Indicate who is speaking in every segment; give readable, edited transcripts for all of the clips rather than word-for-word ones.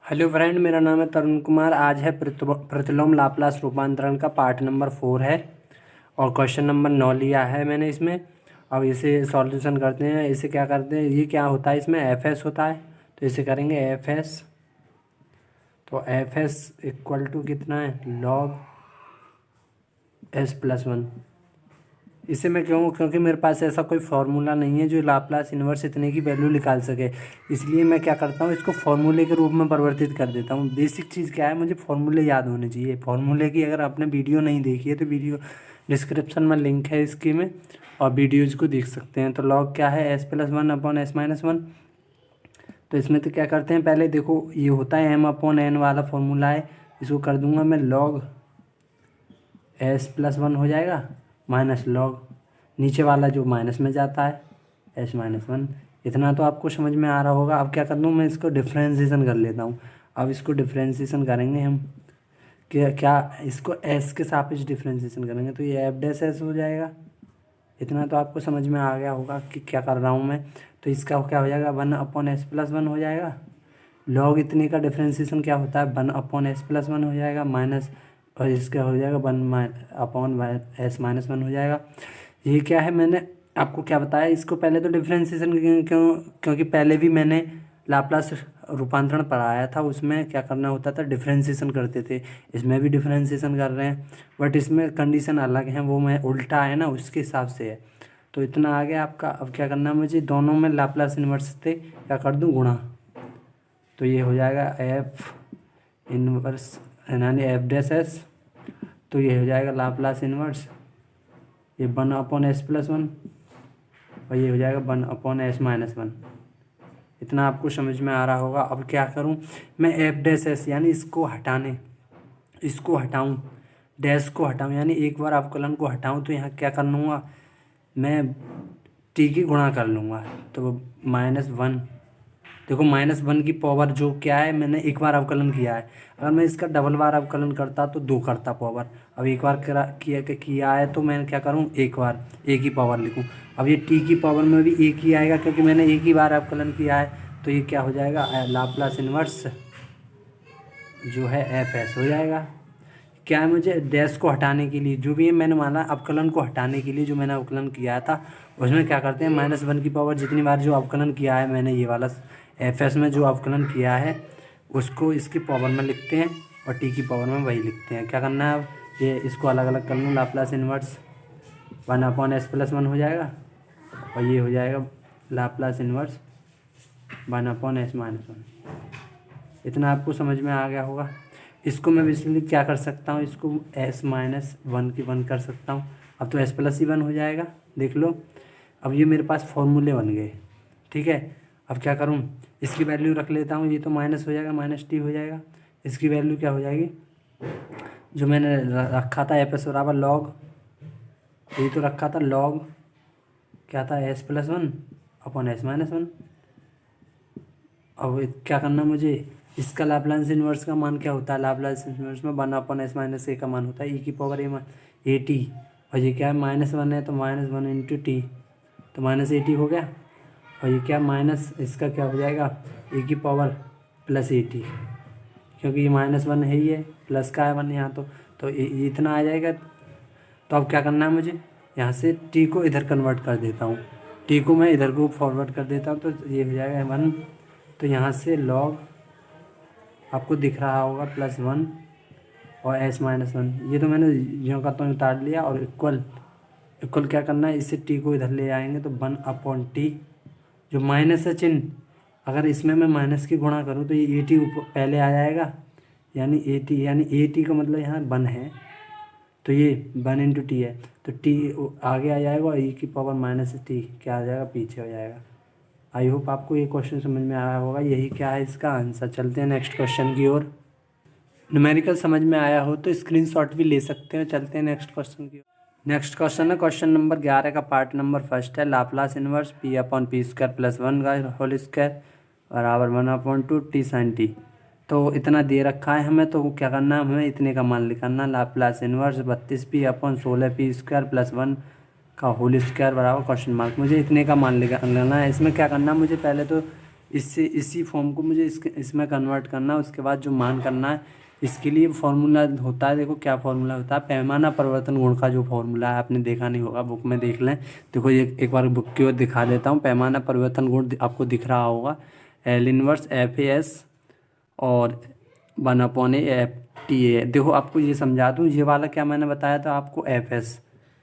Speaker 1: Hello friend, मेरा नाम है तरुण कुमार। आज है प्रतिलोम लाप्लास रूपांतरण का पार्ट नंबर 4 है और क्वेश्चन नंबर 9 लिया है मैंने इसमें। अब इसे सॉल्यूशन करते हैं। इसे क्या करते हैं, ये क्या होता है, इसमें एफ एस होता है तो इसे करेंगे एफ एस। तो एफ एस इक्वल टू कितना है, लॉग एस प्लस वन। इसे मैं क्यों, क्योंकि मेरे पास ऐसा कोई फार्मूला नहीं है जो लाप्लास इन्वर्स इतने की वैल्यू निकाल सके, इसलिए मैं क्या करता हूँ, इसको फार्मूले के रूप में परिवर्तित कर देता हूँ। बेसिक चीज़ क्या है, मुझे फार्मूले याद होने चाहिए। फार्मूले की अगर आपने वीडियो नहीं देखी है तो वीडियो डिस्क्रिप्शन में लिंक है इसकी में, और वीडियोज को देख सकते हैं। तो लॉग क्या है, S plus one upon S minus one. तो इसमें तो क्या करते हैं, पहले देखो ये होता है एम अपॉन एन वाला फॉर्मूला है, इसको कर दूंगा मैं लॉग एस प्लस वन हो जाएगा माइनस लॉग नीचे वाला जो माइनस में जाता है एस माइनस वन। इतना तो आपको समझ में आ रहा होगा। अब क्या कर दूँ मैं, इसको डिफ्रेंशिएशन कर लेता हूँ। अब इसको डिफ्रेंशिएशन करेंगे हम, क्या इसको एस के सापेक्ष डिफ्रेंशिएशन करेंगे तो ये एफ डैश एस हो जाएगा। इतना तो आपको समझ में आ गया होगा कि क्या कर रहा हूँ मैं। तो इसका क्या हो जाएगा, one upon S plus one हो जाएगा। लॉग इतने का डिफ्रेंशिएशन क्या होता है, one upon S plus one हो जाएगा माइनस, और इसका हो जाएगा one upon S minus one हो जाएगा। ये क्या है, मैंने आपको क्या बताया, इसको पहले तो डिफ्रेंशिएशन क्योंकि पहले भी मैंने लाप्लास रूपांतरण पढ़ाया था, उसमें क्या करना होता था, डिफ्रेंशिएशन करते थे। इसमें भी डिफ्रेंशिएशन कर रहे हैं, बट इसमें कंडीशन अलग है, वो मैं उल्टा है ना, उसके हिसाब से है। तो इतना आ गया आपका। अब क्या करना है मुझे, दोनों में लाप्लास इन्वर्स थे, क्या कर दूँ, गुणा। तो ये हो जाएगा एफ इनवर्स यानी एफ डैश एस। तो ये हो जाएगा लाप्लास इन्वर्स, ये one upon S plus one, और ये हो जाएगा one upon S minus one. इतना आपको समझ में आ रहा होगा। अब क्या करूं मैं, एफ डैश एस यानी इसको हटाऊं, डैश को हटाऊं, यानी एक बार अवकलन को हटाऊं तो यहाँ क्या कर लूँगा मैं, टी की गुणा कर लूँगा। तो माइनस वन, देखो माइनस वन की पावर जो क्या है, मैंने एक बार अवकलन किया है। अगर मैं इसका डबल बार अवकलन करता तो दो करता पावर। अब एक बार किया है तो मैं क्या करूँ, एक बार एक ही पावर लिखूँ। अब ये टी की पावर में भी एक ही आएगा क्योंकि मैंने एक ही बार अवकलन किया है। तो ये क्या हो जाएगा, लाप्लास इन्वर्स जो है एफ एस हो जाएगा। क्या है, मुझे डैश को हटाने के लिए, जो भी मैंने माना अवकलन को हटाने के लिए जो मैंने अवकलन किया था, उसमें क्या करते हैं, माइनस वन की पावर जितनी बार जो अवकलन किया है मैंने, ये वाला एफ एस में जो अवकलन किया है उसको इसकी पावर में लिखते हैं और टी की पावर में वही लिखते हैं। क्या करना है, अब ये इसको अलग अलग कर लूँ, Laplace inverse one upon S plus one हो जाएगा, और ये हो जाएगा Laplace inverse one upon S minus one. इतना आपको समझ में आ गया होगा। इसको मैं बेसिकली क्या कर सकता हूँ, इसको एस माइनस वन की वन कर सकता हूँ। अब तो एस प्लस ही वन हो जाएगा, देख लो। अब ये मेरे पास फॉर्मूले बन गए, ठीक है। अब क्या करूँ, इसकी वैल्यू रख लेता हूँ, ये तो माइनस हो जाएगा, माइनस टी हो जाएगा। इसकी वैल्यू क्या हो जाएगी, जो मैंने रखा था एफ एस बराबर लॉग, यही तो रखा था लॉग क्या था, S plus one upon S minus one. अब क्या करना मुझे, इसका लाप्लास इन्वर्स का मान क्या होता है, लाप्लास इन्वर्स में वन अपॉन एस माइनस ए का मान होता है ई की पावर ए टी, और ये क्या है माइनस वन है तो माइनस वन इंटू टी, तो माइनस ए टी हो गया। और ये क्या माइनस, इसका क्या हो जाएगा, ए की पावर प्लस ए टी, क्योंकि ये माइनस वन है ही है, प्लस का है वन यहाँ तो ये इतना आ जाएगा। तो अब क्या करना है मुझे, यहाँ से टी को इधर कन्वर्ट कर देता हूँ, टी को मैं इधर को फॉरवर्ड कर देता हूँ, तो ये हो जाएगा वन। तो यहाँ से लॉग आपको दिख रहा होगा प्लस वन और एस माइनस वन, ये तो मैंने जो का तो उतार लिया। और इक्वल इक्वल क्या करना है, इससे टी को इधर ले आएंगे तो वन अपॉन टी, जो माइनस है चिन्ह, अगर इसमें मैं माइनस की गुणा करूँ तो ये ए टी पहले आ जाएगा, यानी ए टी का मतलब यहाँ वन है, तो ये वन इंटू टी है, तो टी आगे आ जाएगा और ई की पावर माइनस टी क्या आ जाएगा, पीछे हो जाएगा। आई होप आपको ये क्वेश्चन समझ में आया होगा। यही क्या है इसका आंसर। चलते हैं नेक्स्ट क्वेश्चन की ओर। न्यूमेरिकल समझ में आया हो तो स्क्रीनशॉट भी ले सकते हैं। चलते हैं नेक्स्ट क्वेश्चन की ओर। नेक्स्ट क्वेश्चन है क्वेश्चन नंबर 11 का पार्ट नंबर फर्स्ट है, Laplace inverse P upon P square plus one का होल स्क्वायर बराबर one upon two T sine T. तो इतना दे रखा है हमें, तो क्या करना है, हमें इतने का मान निकालना। Laplace inverse 32 P upon 16 P square plus one का होल स्क्वायर बराबर क्वेश्चन मार्क। मुझे इतने का मान निकालना है। इसमें क्या करना है मुझे, पहले तो इससे इसी फॉर्म को मुझे इसमें कन्वर्ट करना है। उसके बाद जो मान करना है इसके लिए फार्मूला होता है। देखो क्या फार्मूला होता है, पैमाना परिवर्तन गुण का जो फार्मूला है, आपने देखा नहीं होगा, बुक में देख लें। देखो ये एक बार बुक की ओर दिखा देता हूँ। पैमाना परिवर्तन गुण आपको दिख रहा होगा, L इनवर्स FAS और 1/FTA। देखो आपको ये समझा दूँ, ये वाला क्या मैंने बताया था आपको, FS,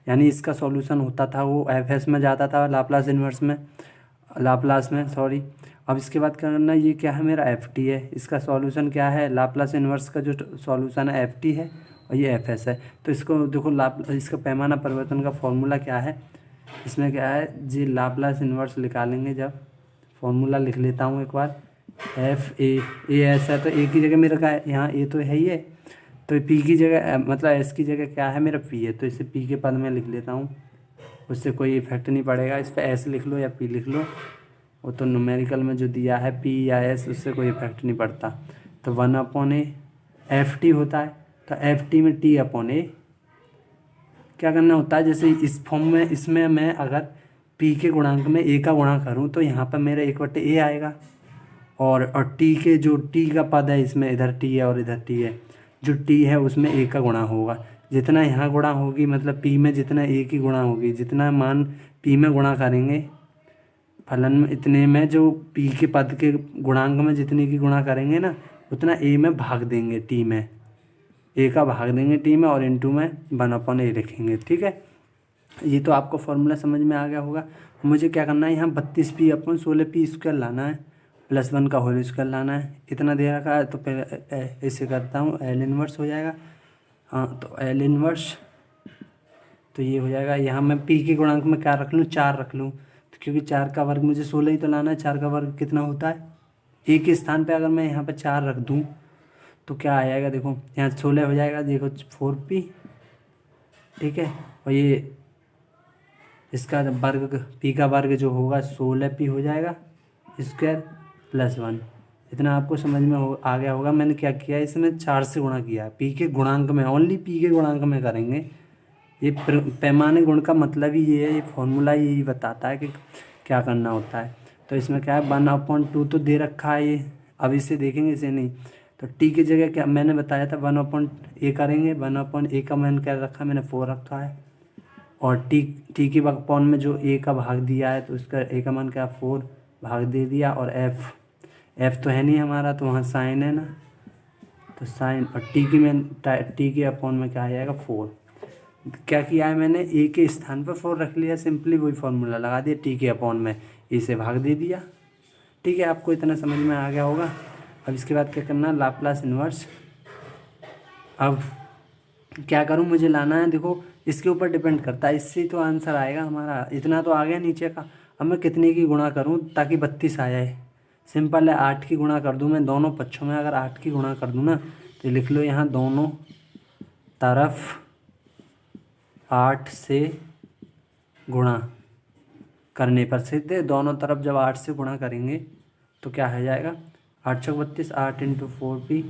Speaker 1: यानी इसका सॉल्यूशन होता था वो FS में जाता था, लाप्लास इनवर्स में, लाप्लास में सॉरी। अब इसके बाद क्या करना है, ये क्या है मेरा FT है, इसका सॉल्यूशन क्या है, लाप्लास इनवर्स का जो सॉल्यूशन है FT है और ये FS है। तो इसको देखो इसका पैमाना परिवर्तन का फॉर्मूला क्या है, इसमें क्या है जी, लाप्लास इनवर्स निकालेंगे जब, फॉर्मूला लिख लेता हूँ एक बार, FA है तो A की जगह मेरा क्या है, यहाँ A तो है ही है, तो P की जगह मतलब S की जगह क्या है मेरा P है, तो इसे P के पद में लिख लेता हूँ, उससे कोई इफेक्ट नहीं पड़ेगा। इस पर S लिख लो या P लिख लो, वो तो न्यूमेरिकल में जो दिया है P या S, उससे कोई इफेक्ट नहीं पड़ता। तो 1/A FT होता है, तो FT में T/A क्या करना होता है, जैसे इस फॉर्म में, इसमें मैं अगर P के गुणांक में A का गुणा करूँ तो यहाँ पर मेरा 1/A आएगा, और T के जो T का पद है इसमें, इधर T है और इधर T है, जो T है उसमें A का गुणा होगा, जितना यहाँ गुणा होगी मतलब P में जितना A की गुणा होगी, जितना मान P में गुणा करेंगे फलन में, इतने में जो P के पद के गुणांक में जितने की गुणा करेंगे ना, उतना A में भाग देंगे, T में A का भाग देंगे T में, और इनटू में 1/A लिखेंगे। ठीक है, ये तो आपको फॉर्मूला समझ में आ गया होगा। मुझे क्या करना है, यहाँ 32P/16P² लाना है, +1 का होल स्क्वायर लाना है, इतना दे रखा है। तो पहले ऐसे करता हूँ, L इनवर्स हो जाएगा, हाँ तो L इनवर्स, तो ये हो जाएगा। यहाँ मैं P के गुणांक में क्या रख लूँ, 4 रख लूँ, तो क्योंकि 4 का वर्ग मुझे 16 ही तो लाना है। 4 का वर्ग कितना होता है, A के स्थान पे अगर मैं यहाँ पे 4 रख दूँ तो क्या आ जाएगा, देखो यहाँ 16 हो जाएगा, देखो 4P, ठीक है, और ये इसका वर्ग, P का वर्ग जो होगा 16P हो जाएगा स्क्वायर +1। इतना आपको समझ में आ गया होगा। मैंने क्या किया, इसमें 4 से गुणा किया, P के गुणांक में, ओनली P के गुणांक में करेंगे। ये पैमाने गुण का मतलब ही ये है, ये फॉर्मूला यही बताता है कि क्या करना होता है। तो इसमें क्या है, 1/2 तो दे रखा है ये, अब इसे देखेंगे, इसे नहीं। तो T की जगह क्या मैंने बताया था, 1/A करेंगे, 1/A का मैंने क्या रखा, मैंने 4 रखा है, और टी के अपॉन में जो A का भाग दिया है तो उसका A का मान क्या, 4 भाग दे दिया, और F तो है नहीं हमारा, तो वहाँ साइन है ना, तो साइन, और टी के अपॉन में क्या आ जाएगा, 4। क्या किया है मैंने, A के स्थान पर 4 रख लिया, सिंपली वही फॉर्मूला लगा दिया, टी के अपॉन में A से भाग दे दिया। ठीक है, आपको इतना समझ में आ गया होगा। अब इसके बाद क्या करना, लाप्लास इन्वर्स। अब क्या करूं, मुझे लाना है, देखो इसके ऊपर डिपेंड करता है, इससे तो आंसर आएगा हमारा। इतना तो आ गया नीचे का, अब मैं कितने की गुणा करूं ताकि 32 आ जाए। सिंपल है, 8 की गुणा कर दूं मैं दोनों पक्षों में। अगर 8 की गुणा कर दूं ना, तो लिख लो यहाँ दोनों तरफ 8 से गुणा करने पर सीधे दोनों तरफ जब 8 से गुणा करेंगे तो क्या हो जाएगा, 8 चौक 32, 8 × 4P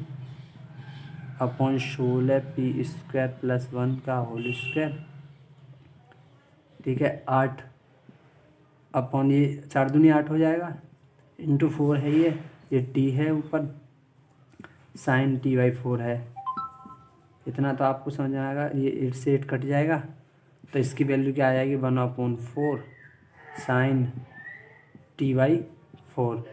Speaker 1: अपॉन 16P² +1 का होल स्क्वायर। ठीक है, 8 अपॉन ये 4 दूनी 8 हो जाएगा, इंटू 4 है ये T है ऊपर, साइन T/4 है। इतना तो आपको समझ में आएगा। ये 8 से 8 कट जाएगा, तो इसकी वैल्यू क्या आ जाएगी, 1/4 साइन T/4।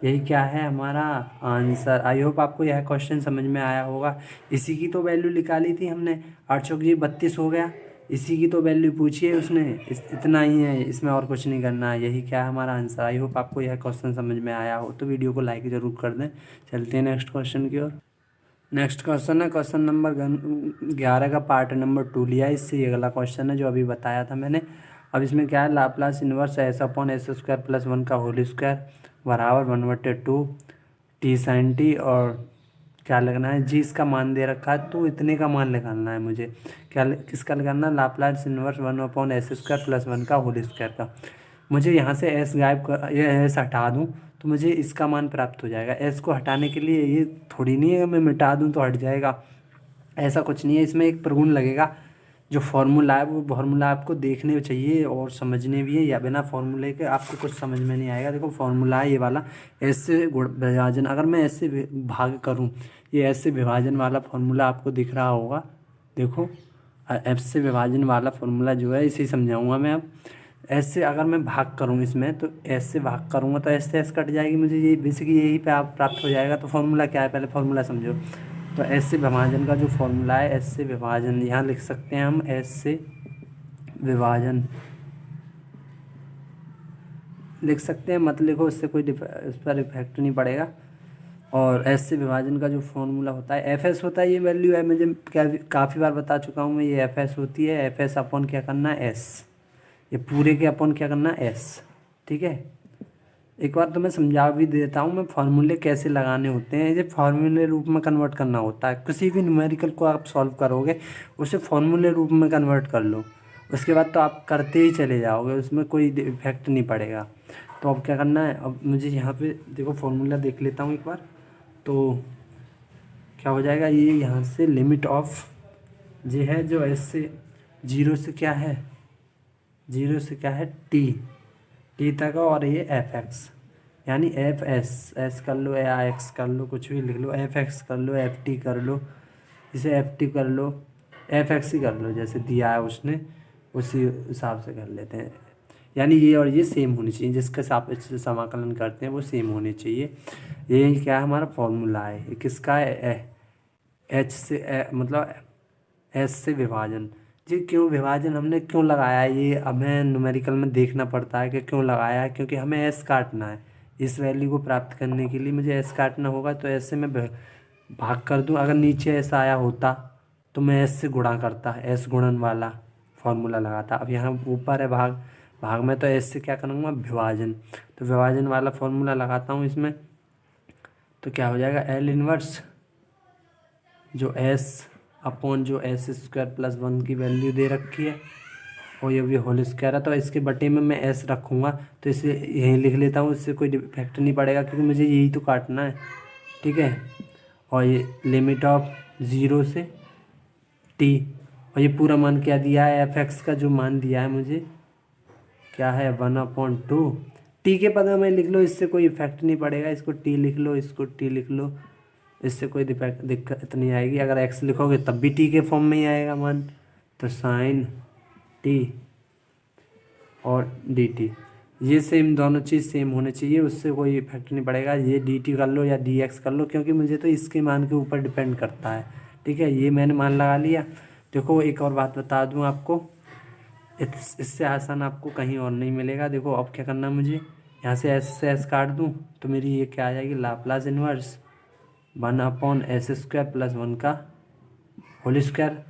Speaker 1: यही क्या है हमारा आंसर। आई होप आपको यह क्वेश्चन समझ में आया होगा। इसी की तो वैल्यू निकाली थी हमने, 8 चौक 32 हो गया, इसी की तो वैल्यू पूछी है उसने। इतना ही है, इसमें और कुछ नहीं करना है। यही क्या है हमारा आंसर। आई होप आपको यह क्वेश्चन समझ में आया हो, तो वीडियो को लाइक ज़रूर कर दें। चलते हैं नेक्स्ट क्वेश्चन की ओर। नेक्स्ट क्वेश्चन है क्वेश्चन नंबर 11 का पार्ट नंबर 2 लिया है। इससे ये अगला क्वेश्चन है जो अभी बताया था मैंने। अब इसमें क्या है, लाप्लास इन्वर्स S/S² +1 का होल स्क्वायर बराबर 1/2 T sin T, और क्या लगना है जी, इसका मान दे रखा है, तो इतने का मान निकालना है मुझे। किसका निकालना, लाप्लास इन्वर्स 1/S² +1 का होल स्क्वायर का। मुझे यहाँ से S गायब कर, ये S हटा दूँ तो मुझे इसका मान प्राप्त हो जाएगा। S को हटाने के लिए ये थोड़ी नहीं है मैं मिटा दूँ तो हट जाएगा, ऐसा कुछ नहीं है। इसमें एक प्रगुण लगेगा जो फार्मूला है वो फार्मूला आपको देखने चाहिए और समझने भी है, या बिना फार्मूले के आपको कुछ समझ में नहीं आएगा। देखो फार्मूला है ये वाला, ऐसे विभाजन, अगर मैं ऐसे भाग करूँ, ये ऐसे विभाजन वाला फार्मूला आपको दिख रहा होगा। देखो ऐसे विभाजन वाला फार्मूला जो है इसे समझाऊंगा मैं अब। ऐसे अगर मैं भाग करूँ इसमें, तो ऐसे भाग करूँगा तो ऐसे ऐसे कट जाएगी, मुझे ये बेसिकली यही पे आप प्राप्त हो जाएगा। तो फार्मूला क्या है, पहले फार्मूला समझो। तो ऐसे विभाजन का जो फॉर्मूला है, ऐसे विभाजन यहाँ लिख सकते हैं हम, ऐसे विभाजन लिख सकते हैं, मत लिखो, इससे कोई इस पर इफेक्ट नहीं पड़ेगा। और ऐसे विभाजन का जो फॉर्मूला होता है एफ एस होता है, ये वैल्यू है, मुझे काफ़ी बार बता चुका हूँ मैं, ये एफ एस होती है। एफ एस अपॉन क्या करना है, एस, ये पूरे के अपॉन क्या करना है, एस। ठीक है, एक बार तो मैं समझा भी देता हूँ मैं फार्मूले कैसे लगाने होते हैं। ये फार्मूले रूप में कन्वर्ट करना होता है, किसी भी न्यूमेरिकल को आप सॉल्व करोगे उसे फार्मूले रूप में कन्वर्ट कर लो, उसके बाद तो आप करते ही चले जाओगे, उसमें कोई इफेक्ट नहीं पड़ेगा। तो अब क्या करना है, अब मुझे यहाँ पे देखो फार्मूला देख लेता हूँ एक बार। तो क्या हो जाएगा, ये यहाँ से लिमिट ऑफ ये है जो ऐसे जीरो से क्या है, जीरो से क्या है टी तक, और ये एफ एक्स, यानी एफ एस, एस कर लो या एक्स कर लो, कुछ भी लिख लो, एफ एक्स कर लो, एफ टी कर लो, इसे एफ टी कर लो, एफ एक्स ही कर लो, जैसे दिया है उसने उसी हिसाब से कर लेते हैं। यानी ये और ये सेम होनी चाहिए, जिसके सापेक्ष से समाकलन करते हैं वो सेम होने चाहिए। ये क्या है, हमारा फॉर्मूला है, ये किसका है, एच से मतलब एस से विभाजन। जी क्यों विभाजन हमने क्यों लगाया है, ये हमें न्यूमेरिकल में देखना पड़ता है कि क्यों लगाया है, क्योंकि हमें एस काटना है। इस वैल्यू को प्राप्त करने के लिए मुझे एस काटना होगा, तो ऐसे मैं भाग कर दूं। अगर नीचे ऐसा आया होता तो मैं एस से गुणा करता, एस गुणन वाला फॉर्मूला लगाता। अब यहाँ ऊपर है भाग, भाग में तो एस से क्या करूँगा, विभाजन, तो विभाजन वाला फॉर्मूला लगाता हूँ इसमें। तो क्या हो जाएगा, एल इनवर्स जो एस अपॉन जो एस स्क्वायर प्लस वन की वैल्यू दे रखी है, और ये भी होल स्क्वायर है, तो इसके बटे में मैं एस रखूँगा, तो इसे यहीं लिख लेता हूँ, इससे कोई इफेक्ट नहीं पड़ेगा क्योंकि मुझे यही तो काटना है। ठीक है, और ये लिमिट ऑफ ज़ीरो से टी, और ये पूरा मान क्या दिया है, एफ एक्स का जो मान दिया है मुझे क्या है, 1/2। टी के पद में लिख लो, इससे कोई इफेक्ट नहीं पड़ेगा, इसको टी लिख लो, इसको टी लिख लो, इससे कोई दिक्कत नहीं आएगी। अगर एक्स लिखोगे तब भी टी के फॉर्म में ही आएगा मान। तो साइन टी और डी टी, ये सेम, दोनों चीज़ सेम होने चाहिए, उससे कोई इफेक्ट नहीं पड़ेगा। ये डी टी कर लो या डी एक्स कर लो, क्योंकि मुझे तो इसके मान के ऊपर डिपेंड करता है। ठीक है, ये मैंने मान लगा लिया। देखो एक और बात बता दूँ आपको, इससे आसान आपको कहीं और नहीं मिलेगा। देखो अब क्या करना है, मुझे यहाँ से एस काट दूँ तो मेरी ये क्या आ जाएगी, लाप्लास इनवर्स 1/s² प्लस 1 का होल स्क्वायर।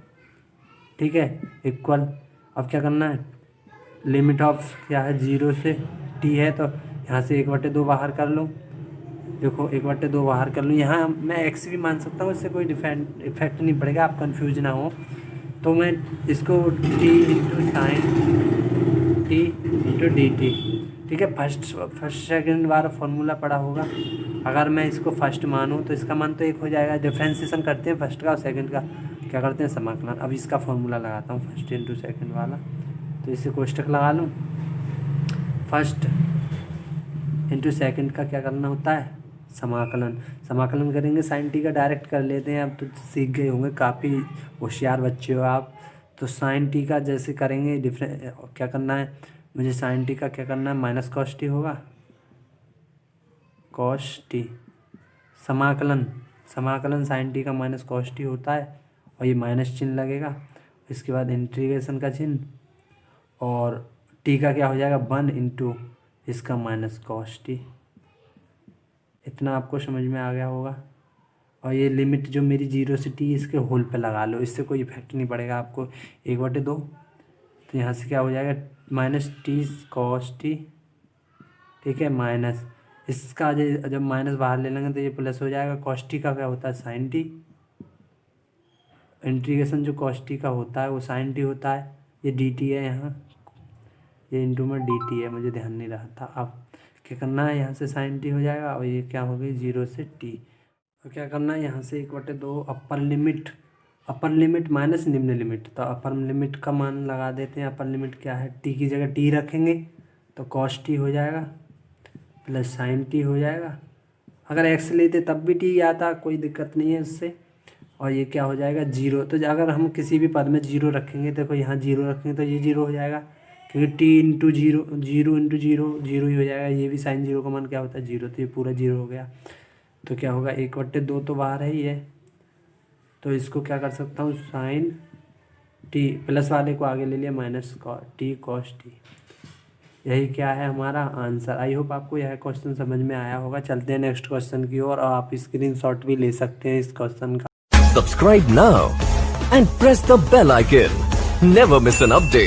Speaker 1: ठीक है, इक्वल, अब क्या करना है, लिमिट ऑफ क्या है, जीरो से टी है, तो यहाँ से 1/2 बाहर कर लो। देखो 1/2 बाहर कर लूँ, यहाँ मैं एक्स भी मान सकता हूँ, इससे कोई इफेक्ट नहीं पड़ेगा, आप कंफ्यूज ना हो। तो मैं इसको T into sine T into D T, ठीक है, फर्स्ट सेकंड बार फॉर्मूला पढ़ा होगा। अगर मैं इसको फर्स्ट मानूँ तो इसका मान तो एक हो जाएगा, डिफ्रेंसिएशन करते हैं फर्स्ट का और सेकंड का, क्या करते हैं, समाकलन। अब इसका फॉर्मूला लगाता हूँ फर्स्ट इंटू सेकंड वाला, तो इसे कोष्टक लगा लूँ। फर्स्ट इंटू सेकंड का क्या करना होता है, समाकलन। समाकलन करेंगे साइन टी का, डायरेक्ट कर लेते हैं, अब तो सीख गए होंगे, काफ़ी होशियार बच्चे हो आप। तो साइन टी का जैसे करेंगे क्या करना है, मुझे साइन टी का क्या करना है, माइनस कॉस टी होगा, कॉस टी, समाकलन, समाकलन साइन टी का माइनस कॉस टी होता है, और ये माइनस चिन्ह लगेगा, इसके बाद इंटीग्रेशन का चिन्ह, और टी का क्या हो जाएगा, 1 इंटू इसका माइनस कॉस टी। इतना आपको समझ में आ गया होगा। और ये लिमिट जो मेरी जीरो से टी, इसके होल पे लगा लो, इससे कोई इफेक्ट नहीं पड़ेगा आपको, 1/2। तो यहाँ से क्या हो जाएगा, माइनस टी कॉस टी, ठीक है, माइनस इसका जब माइनस बाहर ले लेंगे तो ये प्लस हो जाएगा। कॉस टी का क्या होता है, साइन टी, इंटीग्रेशन जो कॉस टी का होता है वो साइन टी होता है। ये डी टी है, यहाँ ये इंटू में डी टी है, मुझे ध्यान नहीं रहा था। अब क्या करना है, यहाँ से साइन टी हो जाएगा, और ये क्या हो गई, जीरो से टी। तो क्या करना है, यहाँ से 1/2 upper limit upper limit minus निम्न लिमिट, तो अपर लिमिट का मान लगा देते हैं। अपर लिमिट क्या है, टी की जगह टी रखेंगे तो कॉस टी हो जाएगा प्लस साइन टी हो जाएगा। अगर एक्स लेते तब भी टी आता, कोई दिक्कत नहीं है उससे। और ये क्या हो जाएगा, जीरो। तो अगर हम किसी भी पद में जीरो रखेंगे, देखो यहाँ जीरो रखेंगे तो ये जीरो हो जाएगा, क्योंकि T into zero, zero into zero zero ही हो जाएगा। ये भी साइन जीरो का मान क्या होता है, जीरो, तो ये पूरा जीरो हो गया। तो क्या होगा, 1/2 तो बाहर है ही है, तो इसको क्या कर सकता हूँ, साइन टी प्लस वाले को आगे ले लिया माइनस टी कॉस टी। यही क्या है हमारा आंसर। आई होप आपको यह क्वेश्चन समझ में आया होगा। चलते हैं नेक्स्ट क्वेश्चन की ओर, और आप स्क्रीनशॉट भी ले सकते हैं इस क्वेश्चन का।
Speaker 2: Subscribe now and press the bell icon. Never miss an update.